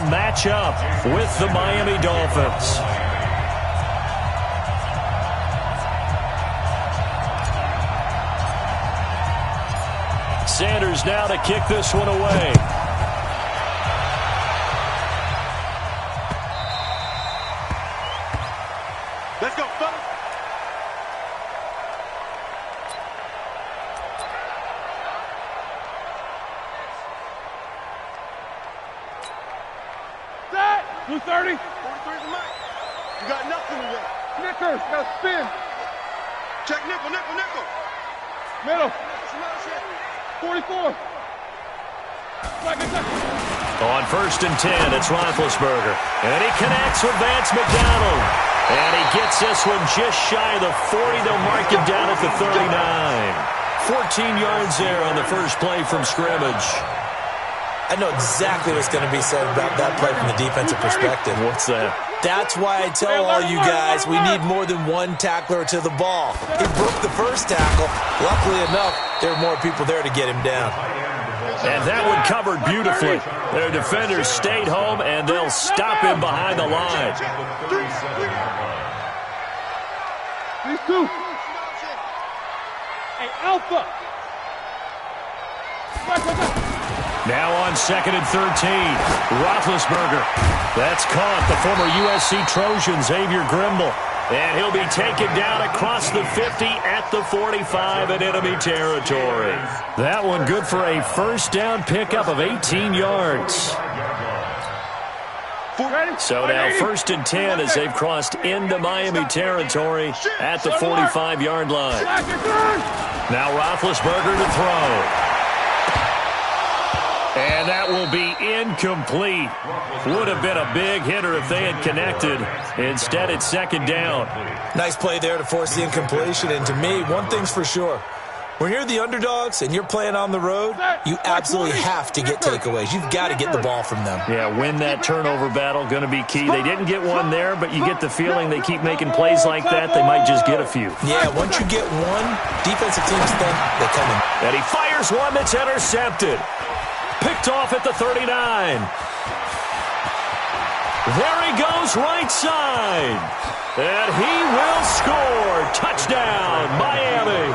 match up with the Miami Dolphins. Sanders now to kick this one away. Let's go, fellas. Set! 230. 43 to Mike. You got nothing today. Nickers, got spin. Check nickel, nickel, nickel. Middle. 44. On 1st and 10, it's Roethlisberger. And he connects with Vance McDonald. And he gets this one just shy of the 40. They'll mark him down at the 39. 14 yards there on the first play from scrimmage. I know exactly what's going to be said about that play from the defensive perspective. What's that? That's why I tell all you guys we need more than one tackler to the ball. He broke the first tackle. Luckily enough, there were more people there to get him down. And that one covered beautifully. Their defenders stayed home, and they'll stop him behind the line. These two. Hey, Alpha. Now on 2nd and 13, Roethlisberger. That's caught the former USC Trojan, Xavier Grimble. And he'll be taken down across the 50 at the 45 in enemy territory. That one good for a first down pickup of 18 yards. So now 1st and 10 as they've crossed into Miami territory at the 45-yard line. Now Roethlisberger to throw. And that will be incomplete. Would have been a big hitter if they had connected. Instead, it's 2nd down. Nice play there to force the incompletion. And to me, one thing's for sure. When you're the underdogs and you're playing on the road, you absolutely have to get takeaways. You've got to get the ball from them. Yeah, win that turnover battle, going to be key. They didn't get one there, but you get the feeling they keep making plays like that, they might just get a few. Yeah, once you get one, defensive teams think they come in. And he fires one that's intercepted. Picked off at the 39. There he goes, right side. And he will score. Touchdown, Miami.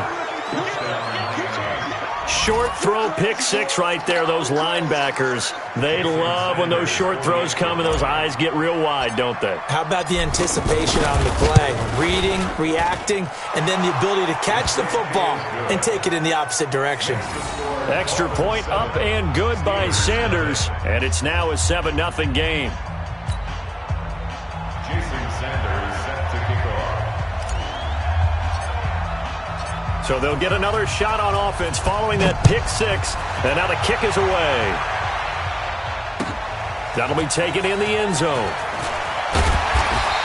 Short throw, pick six right there. Those linebackers, they love when those short throws come and those eyes get real wide, don't they? How about the anticipation on the play? Reading, reacting, and then the ability to catch the football and take it in the opposite direction. Extra point up and good by Sanders, and it's now a 7-0 game. So they'll get another shot on offense following that pick six, and now the kick is away. That'll be taken in the end zone.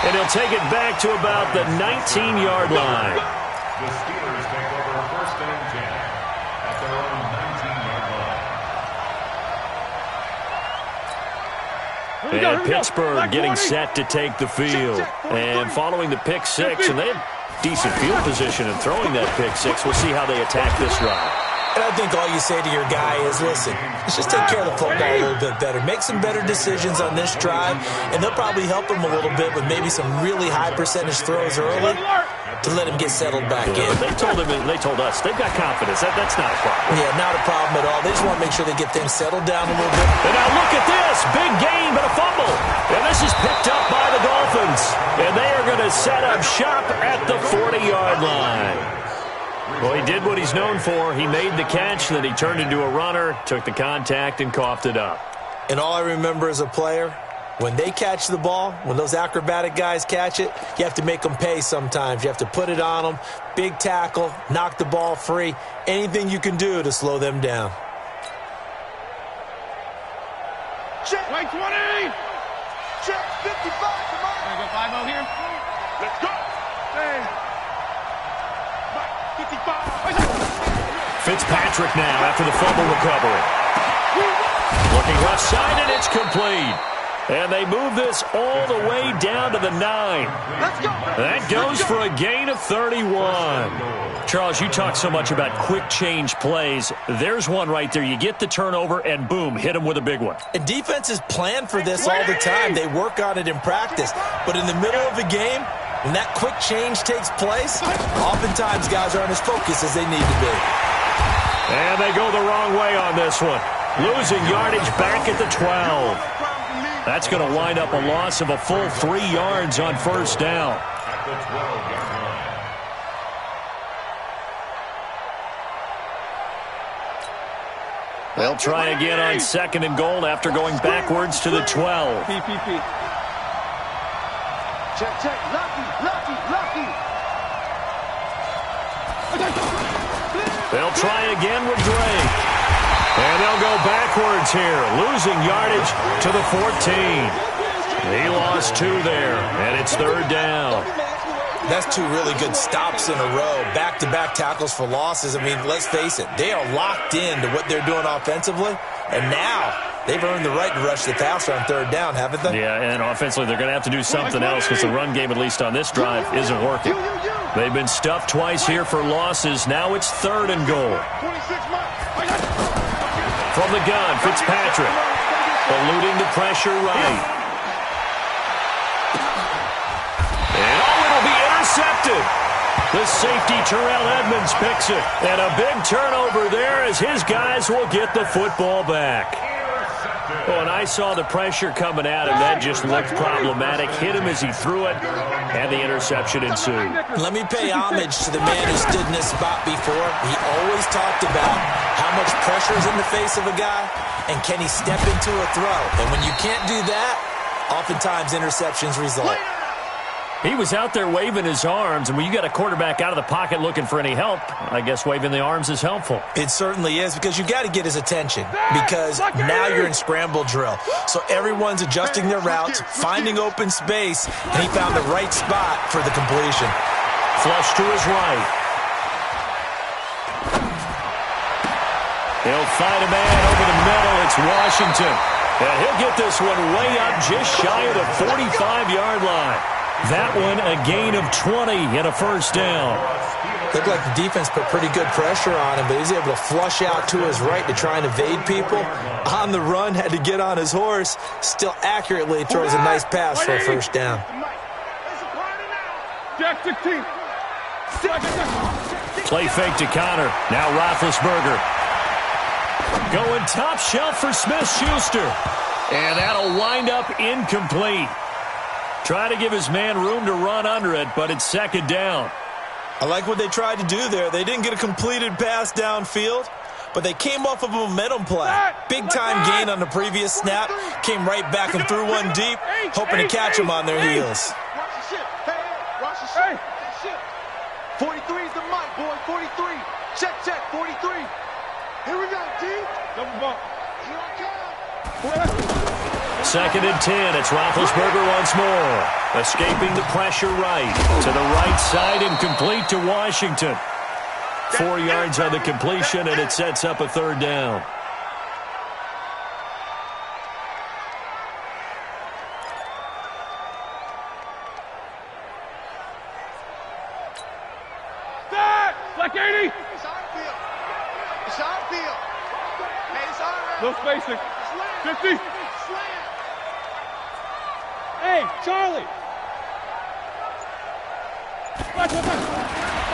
And he'll take it back to about the 19-yard line. The Steelers take over 1st and 10 at their own 19-yard line. And Pittsburgh getting set to take the field. And following the pick six, and they have decent field position and throwing that pick six. We'll see how they attack this drive. And I think all you say to your guy is, listen, let's just take care of the football a little bit better. Make some better decisions on this drive, and they'll probably help him a little bit with maybe some really high percentage throws early to let him get settled back in. They told us they've got confidence. That's not a problem. Yeah, not a problem at all. They just want to make sure they get things settled down a little bit. And now look at this. Big gain, but a fumble. And this is picked up by the Dolphins. And they are going to set up shop at the 40-yard line. Well, he did what he's known for. He made the catch, then he turned into a runner, took the contact, and coughed it up. And all I remember as a player, when they catch the ball, when those acrobatic guys catch it, you have to make them pay sometimes. You have to put it on them, big tackle, knock the ball free, anything you can do to slow them down. Check. Right 20. Check 55. Come on. Go 5-0 here. Let's go. Hey. 55. Fitzpatrick now after the fumble recovery. Looking left side, and it's complete. And they move this all the way down to the 9. Let's go. That goes for a gain of 31. Charles, you talk so much about quick change plays. There's one right there. You get the turnover, and boom, hit them with a big one. And defenses plan for this all the time. They work on it in practice. But in the middle of a game, when that quick change takes place, oftentimes guys aren't as focused as they need to be. And they go the wrong way on this one. Losing yardage back at the 12. That's going to wind up a loss of a full 3 yards on first down. At the 12-yard line. They'll try again on 2nd and goal after going backwards to the 12. PPP. Check, check. Lucky. They'll try again with Drake. And they'll go backwards here, losing yardage to the 14. He lost 2 there, and it's 3rd down. That's 2 really good stops in a row. Back-to-back tackles for losses. I mean, let's face it, they are locked into what they're doing offensively, and now they've earned the right to rush the passer on 3rd down, haven't they? Yeah, and offensively, they're going to have to do something else because the run game, at least on this drive, isn't working. They've been stuffed twice here for losses. Now it's 3rd and goal. 26 miles. From the gun, Fitzpatrick, eluding the pressure right. And it'll be intercepted. The safety, Terrell Edmonds, picks it. And a big turnover there as his guys will get the football back. Oh, and I saw the pressure coming at him. That just looked problematic. Hit him as he threw it, and the interception ensued. Let me pay homage to the man who stood in this spot before. He always talked about how much pressure is in the face of a guy, and can he step into a throw. And when you can't do that, oftentimes interceptions result. He was out there waving his arms, and when you got a quarterback out of the pocket looking for any help, I guess waving the arms is helpful. It certainly is, because you got to get his attention, because now you're in scramble drill. So everyone's adjusting their routes, finding open space, and he found the right spot for the completion. Flush to his right. He'll find a man over the middle. It's Washington. And he'll get this one way up just shy of the 45-yard line. That one a gain of 20 and a first down. Looked like the defense put pretty good pressure on him, but he's able to flush out to his right to try and evade people. On the run, had to get on his horse. Still accurately throws a nice pass for a first down. Jack 16. Play fake to Connor. Now Roethlisberger. Going top shelf for Smith-Schuster. And that'll wind up incomplete. Try to give his man room to run under it, but it's 2nd down. I like what they tried to do there. They didn't get a completed pass downfield, but they came off of a momentum play. Big-time gain on the previous snap. Came right back and threw one deep, hoping to catch them on their heels. Watch the shit. Watch the shit. 43's the mic, boy. 43. Check. 43. Here we go, T. Double bump. Here I come. 2nd and 10. It's Roethlisberger once more. Escaping the pressure right. To the right side and complete to Washington. 4 yards on the completion, and it sets up a 3rd down. Black 80. It's on field. Hey, it's all right. No spacing. Slam. 50. Slam. Hey, Charlie.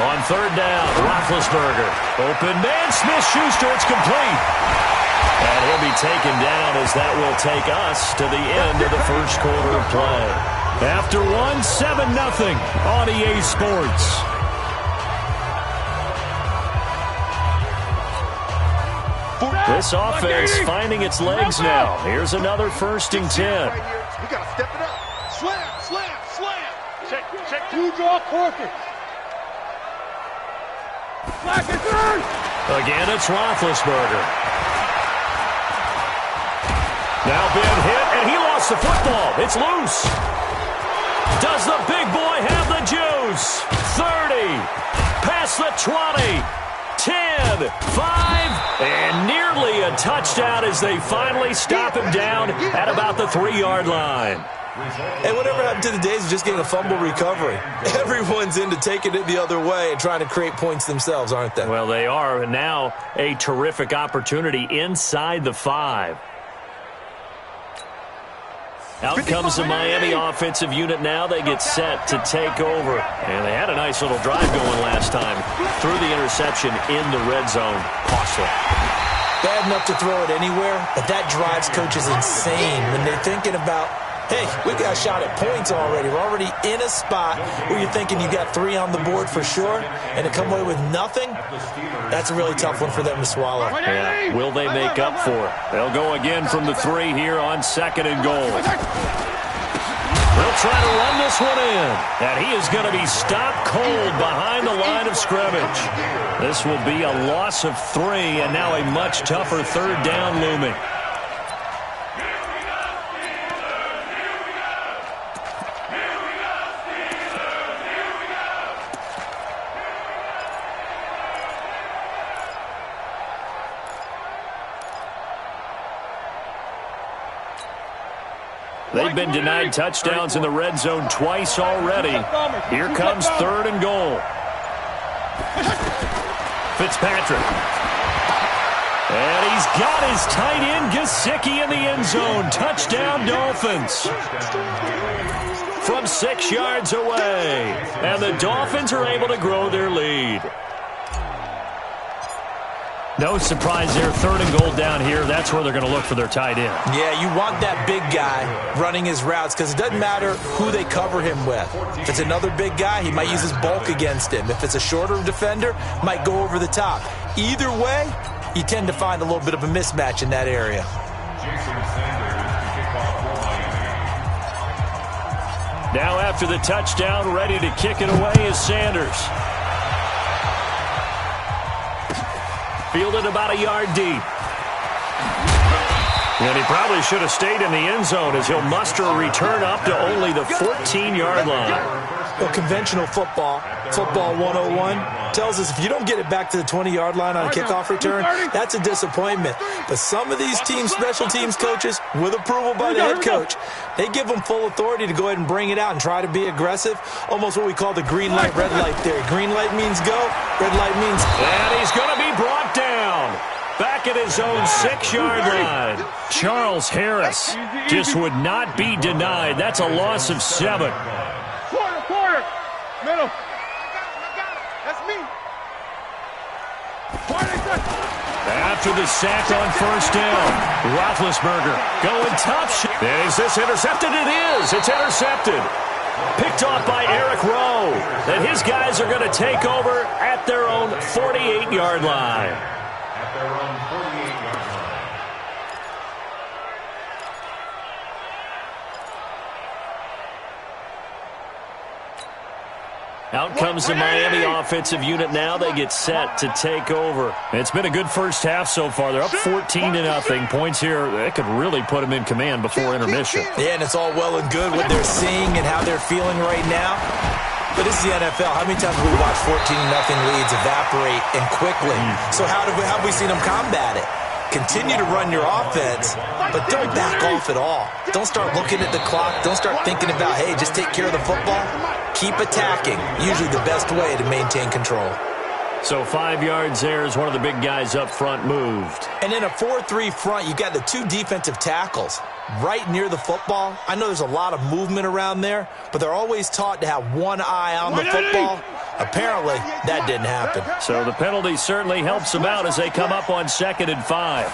On 3rd down, Roethlisberger. Open man, Smith-Schuster, it's complete. And he'll be taken down as that will take us to the end of the first quarter of play. After one, 7-0 on EA Sports. This offense finding its legs now. Here's another 1st and 10. We got to step it up. Slam. Check. 2 draw quarter. Black is third. Again, it's Roethlisberger. Now been hit, and he lost the football. It's loose. Does the big boy have the juice? 30. Past the 20. 10, 5, and nearly a touchdown as they finally stop him down at about the 3-yard line. And whatever happened to the days of just getting a fumble recovery? Everyone's into taking it the other way and trying to create points themselves, aren't they? Well, they are. And now a terrific opportunity inside the 5. Out comes the Miami offensive unit now. They get set to take over. And they had a nice little drive going last time. Threw the interception in the red zone. Costly. Bad enough to throw it anywhere, but that drives coaches insane when they're thinking about, hey, we got a shot at points already. We're already in a spot where you're thinking you got 3 on the board for sure, and to come away with nothing, that's a really tough one for them to swallow. Yeah. Will they make up for it? They'll go again from the 3 here on 2nd and goal. They'll try to run this one in, and he is going to be stopped cold behind the line of scrimmage. This will be a loss of 3, and now a much tougher 3rd down looming. They've been denied touchdowns in the red zone twice already. Here comes 3rd and goal. Fitzpatrick. And he's got his tight end, Gesicki, in the end zone. Touchdown, Dolphins. From 6 yards away. And the Dolphins are able to grow their lead. No surprise there, 3rd and goal down here. That's where they're going to look for their tight end. Yeah, you want that big guy running his routes because it doesn't matter who they cover him with. If it's another big guy, he might use his bulk against him. If it's a shorter defender, might go over the top. Either way, you tend to find a little bit of a mismatch in that area. Now after the touchdown, ready to kick it away is Sanders. Fielded about a yard deep. And he probably should have stayed in the end zone as he'll muster a return up to only the 14-yard line. Well, conventional football 101, tells us if you don't get it back to the 20-yard line on a kickoff return, that's a disappointment. But some of these teams, special teams coaches, with approval by the head coach, they give them full authority to go ahead and bring it out and try to be aggressive, almost what we call the green light, red light theory. Green light means go, red light means... And he's going to be brought down. Back at his own 6-yard line. Charles Harris just would not be denied. That's a loss of 7. Quarter. Middle. That's me. After the sack on 1st down, Roethlisberger going top shot. Is this intercepted? It is. It's intercepted. Picked off by Eric Rowe. And his guys are going to take over at their own 48-yard line. At their own 48-yard line. Out comes the Miami offensive unit now. They get set to take over. It's been a good first half so far. They're up 14-0. Points here, that could really put them in command before intermission. Yeah, and it's all well and good what they're seeing and how they're feeling right now. But this is the NFL. How many times have we watched 14-0 leads evaporate and quickly? So how have we seen them combat it? Continue to run your offense, but don't back off at all. Don't start looking at the clock. Don't start thinking about, hey, just take care of the football. Keep attacking. Usually the best way to maintain control. So 5 yards there as one of the big guys up front moved. And in a 4-3 front, you got the 2 defensive tackles right near the football. I know there's a lot of movement around there, but they're always taught to have one eye on the football. Apparently, that didn't happen. So the penalty certainly helps them out as they come up on 2nd and 5.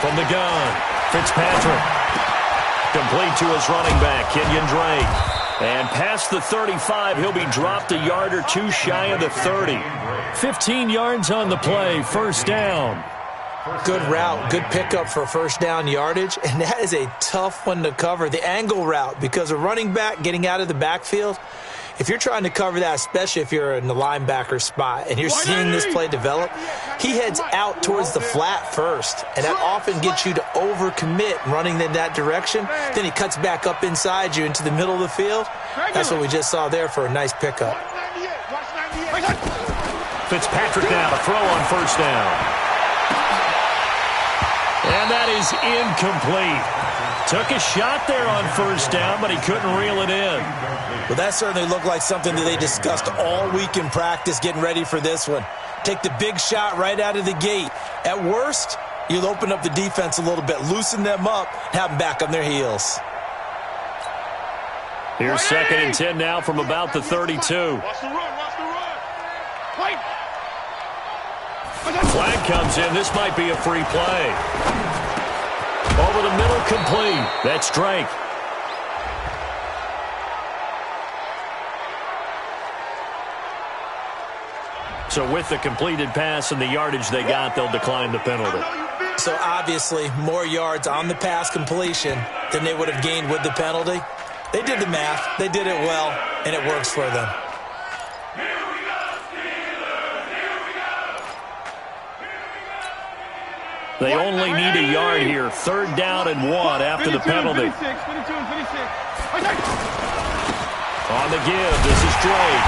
From the gun, Fitzpatrick. Complete to his running back, Kenyon Drake. And past the 35, he'll be dropped a yard or 2 shy of the 30. 15 yards on the play, 1st down. Good route, good pickup for 1st down yardage, and that is a tough one to cover, the angle route, because a running back getting out of the backfield, if you're trying to cover that, especially if you're in the linebacker spot and you're seeing this play develop, he heads out towards the flat first, and that often gets you to overcommit running in that direction. Then he cuts back up inside you into the middle of the field. That's what we just saw there for a nice pickup. Fitzpatrick now to throw on 1st down. And that is incomplete. Took a shot there on first down, but he couldn't reel it in. Well, that certainly looked like something that they discussed all week in practice getting ready for this one. Take the big shot right out of the gate. At worst, you'll open up the defense a little bit, loosen them up, have them back on their heels. Here's 2nd and 10 now from about the 32. Watch the run, watch the run. Wait. Flag comes in. This might be a free play. Over the middle, complete. That's Drake. So with the completed pass and the yardage they got, they'll decline the penalty. So obviously, more yards on the pass completion than they would have gained with the penalty. They did the math. They did it well, and it works for them. They only need a yard here. 3rd down and 1 after the penalty. 52 and 56. On the give, this is Drake.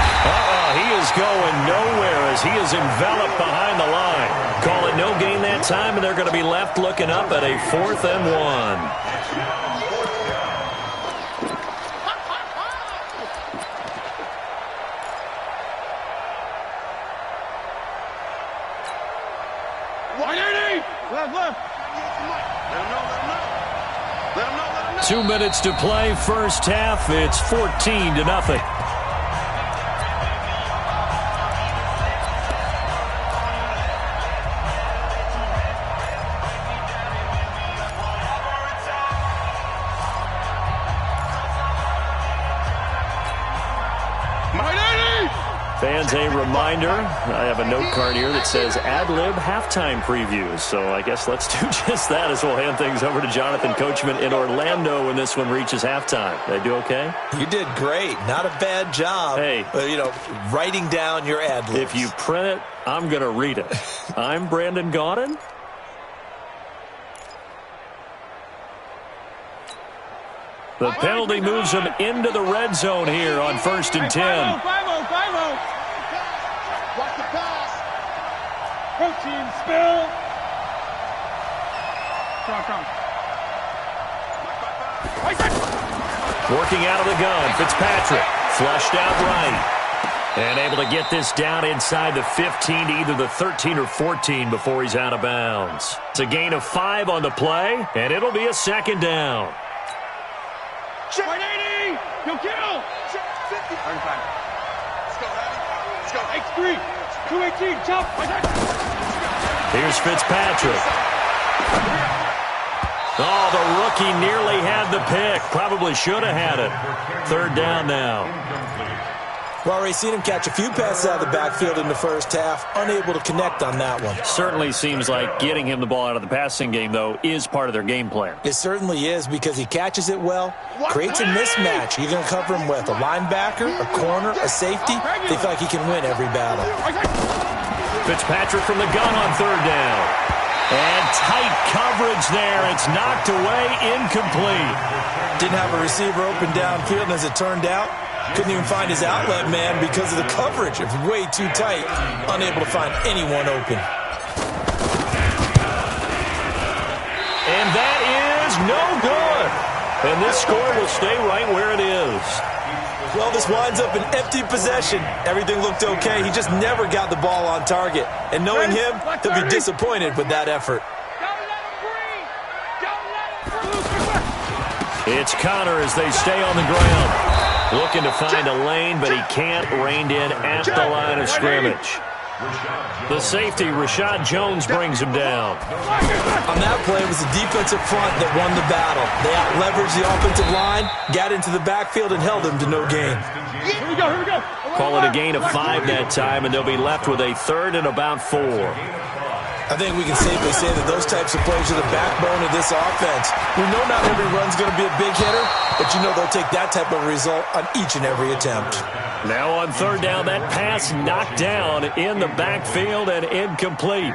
He is going nowhere as he is enveloped behind the line. Call it no gain that time, and they're going to be left looking up at a 4th and 1. Left. 2 minutes to play, first half. It's 14-0. Fans, a reminder, I have a note card here that says ad-lib halftime previews. So I guess let's do just that as we'll hand things over to Jonathan Coachman in Orlando when this one reaches halftime. Did I do okay? You did great. Not a bad job. Hey. Writing down your ad-libs. If you print it, I'm going to read it. I'm Brandon Gaudin. The penalty moves them into the red zone here on 1st and 10. 5-0. Watch the pass. Protein spill. Working out of the gun, Fitzpatrick. Flushed out right. And able to get this down inside the 15 to either the 13 or 14 before he's out of bounds. It's a gain of 5 on the play, and it'll be a 2nd down. 180. He'll kill. 50. 35. Let's go. X3. 218. Jump. Here's Fitzpatrick. Oh, the rookie nearly had the pick. Probably should have had it. 3rd down now. We've already seen him catch a few passes out of the backfield in the first half. Unable to connect on that one. Certainly seems like getting him the ball out of the passing game, though, is part of their game plan. It certainly is because he catches it well, creates a mismatch. You're going to cover him with a linebacker, a corner, a safety. They feel like he can win every battle. Fitzpatrick from the gun on 3rd down. And tight coverage there. It's knocked away, incomplete. Didn't have a receiver open downfield, and as it turned out, couldn't even find his outlet man because of the coverage. It was way too tight, unable to find anyone open. And that is no good. And this score will stay right where it is. Well, this winds up an empty possession. Everything looked okay. He just never got the ball on target. And knowing him, he'll be disappointed with that effort. It's Connor as they stay on the ground. Looking to find a lane, but he can't. Reined in at the line of scrimmage. The safety, Rashad Jones, brings him down. On that play, it was the defensive front that won the battle. They out-leveraged the offensive line, got into the backfield, and held him to no gain. Here we go. Call it a gain of 5 that time, and they'll be left with a 3rd and about 4. I think we can safely say that those types of plays are the backbone of this offense. We know not every run's going to be a big hitter, but you know they'll take that type of result on each and every attempt. Now on 3rd down, that pass knocked down in the backfield and incomplete.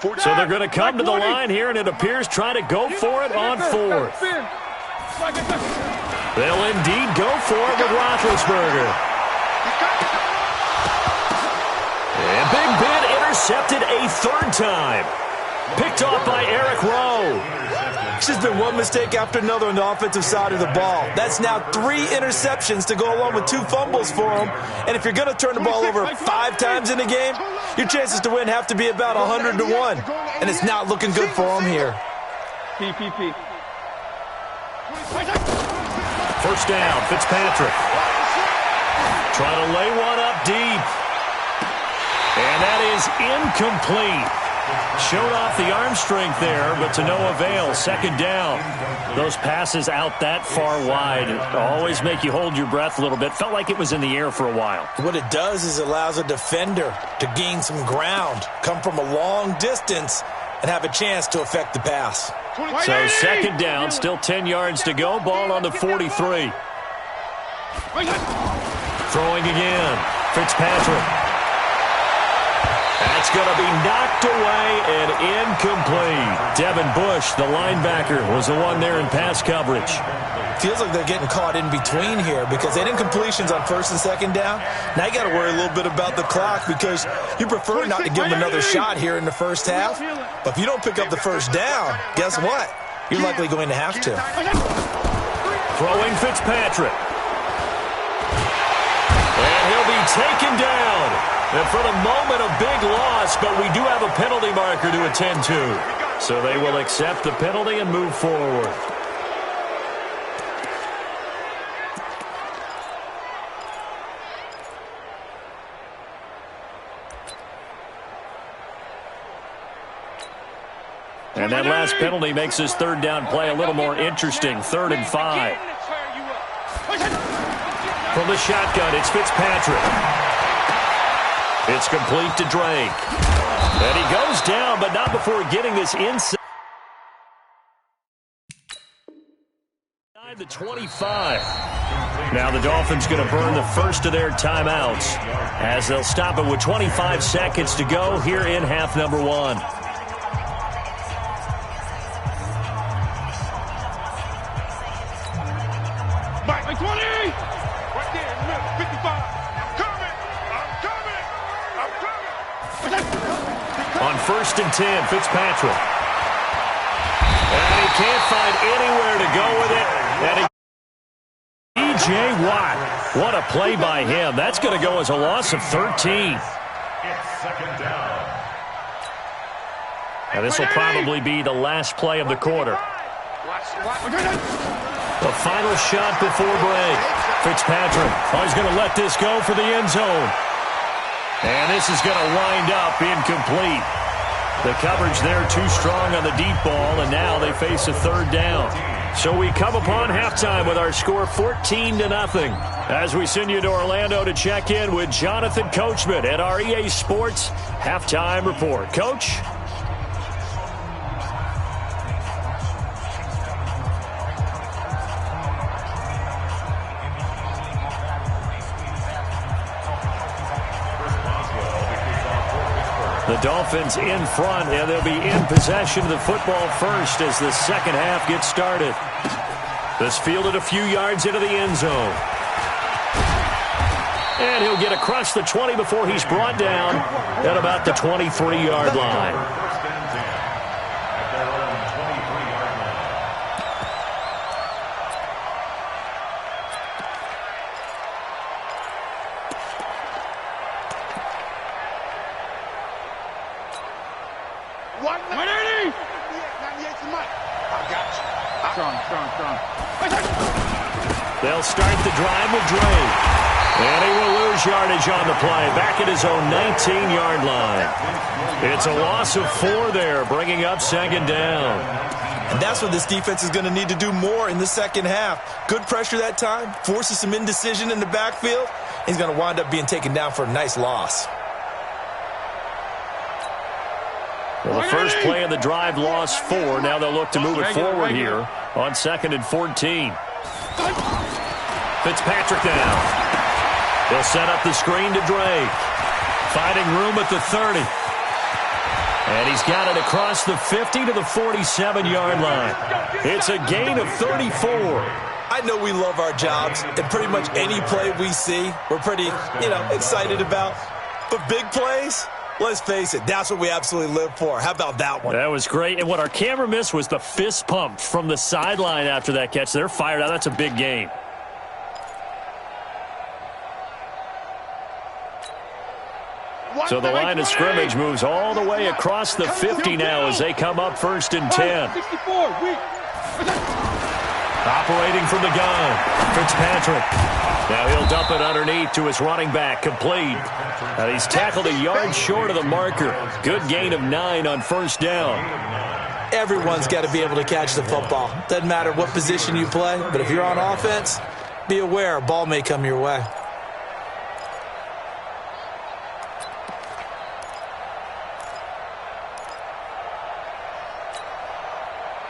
So they're going to come to the line here, and it appears try to go for it on fourth. They'll indeed go for it with Roethlisberger. And Big Ben intercepted a third time. Picked off by Eric Rowe. It's just been one mistake after another on the offensive side of the ball. That's now 3 interceptions to go along with 2 fumbles for him. And if you're going to turn the ball over 5 times in a game, your chances to win have to be about 100 to 1. And it's not looking good for him here. PPP. First down, Fitzpatrick. Trying to lay one up deep. And that is incomplete. Showed off the arm strength there, but to no avail. Second down. Those passes out that far wide always make you hold your breath a little bit. Felt like it was in the air for a while. What it does is it allows a defender to gain some ground, come from a long distance, and have a chance to affect the pass. So second down, still 10 yards to go. Ball on the 43. Throwing again. Fitzpatrick. That's going to be knocked away and incomplete. Devin Bush, the linebacker, was the one there in pass coverage. Feels like they're getting caught in between here because they had incompletions on first and second down. Now you got to worry a little bit about the clock because you prefer not to give them another shot here in the first half. But if you don't pick up the first down, guess what? You're likely going to have to. Throwing Fitzpatrick. And he'll be taken down. And for the moment, a big loss, but we do have a penalty marker to attend to. So they will accept the penalty and move forward. And that last penalty makes this third down play a little more interesting. 3rd and 5. From the shotgun, it's Fitzpatrick. It's complete to Drake. And he goes down, but not before getting this inside the 25. Now the Dolphins going to burn the first of their timeouts as they'll stop it with 25 seconds to go here in half number 1. Mike, 20! Right there in the middle, 55. On 1st and 10, Fitzpatrick. And he can't find anywhere to go with it. And E.J. Watt. What a play by him. That's going to go as a loss of 13. And this will probably be the last play of the quarter. The final shot before break. Fitzpatrick. Oh, he's going to let this go for the end zone. And this is going to wind up incomplete. The coverage there too strong on the deep ball, and now they face a third down. So we come upon halftime with our score 14-0 as we send you to Orlando to check in with Jonathan Coachman at our EA Sports Halftime Report. Coach? The Dolphins in front, and they'll be in possession of the football first as the second half gets started. This fielded a few yards into the end zone. And he'll get across the 20 before he's brought down at about the 23-yard line. They'll start the drive with Drake. And he will lose yardage on the play. Back at his own 19-yard line. It's a loss of 4 there, bringing up second down. And that's what this defense is going to need to do more in the second half. Good pressure that time, forces some indecision in the backfield. He's going to wind up being taken down for a nice loss. Well, the first play of the drive lost 4. Now they'll look to move it forward here on 2nd and 14. Fitzpatrick now. They'll set up the screen to Drake. Finding room at the 30. And he's got it across the 50 to the 47-yard line. It's a gain of 34. I know we love our jobs, and pretty much any play we see, we're pretty, excited about. But big plays, let's face it, that's what we absolutely live for. How about that one? That was great. And what our camera missed was the fist pump from the sideline after that catch. They're fired out. That's a big game. So the line of scrimmage moves all the way across the 50 now as they come up 1st and 10. Operating from the gun, Fitzpatrick. Now he'll dump it underneath to his running back, complete. And he's tackled a yard short of the marker. Good gain of 9 on 1st down. Everyone's got to be able to catch the football. Doesn't matter what position you play, but if you're on offense, be aware a ball may come your way.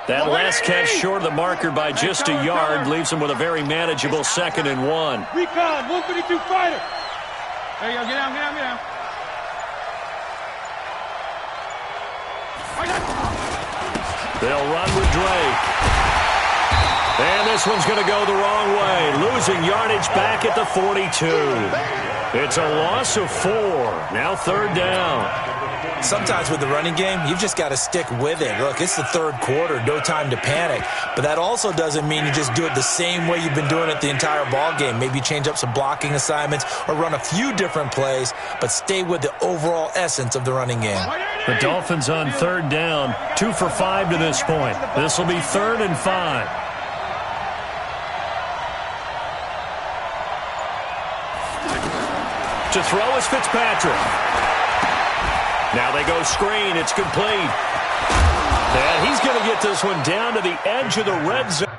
That last catch short of the marker by just a yard leaves him with a very manageable 2nd and 1. Recon, 152 fighter. There you go, get down, get down, get down. They'll run with Drake. And this one's going to go the wrong way, losing yardage back at the 42. It's a loss of 4. Now 3rd down. Sometimes with the running game, you've just got to stick with it. Look, it's the 3rd quarter, no time to panic. But that also doesn't mean you just do it the same way you've been doing it the entire ball game. Maybe change up some blocking assignments or run a few different plays, but stay with the overall essence of the running game. The Dolphins on 3rd down, 2 for 5 to this point. This will be 3rd and 5. To throw is Fitzpatrick. Now they go screen. It's complete. And he's going to get this one down to the edge of the red zone.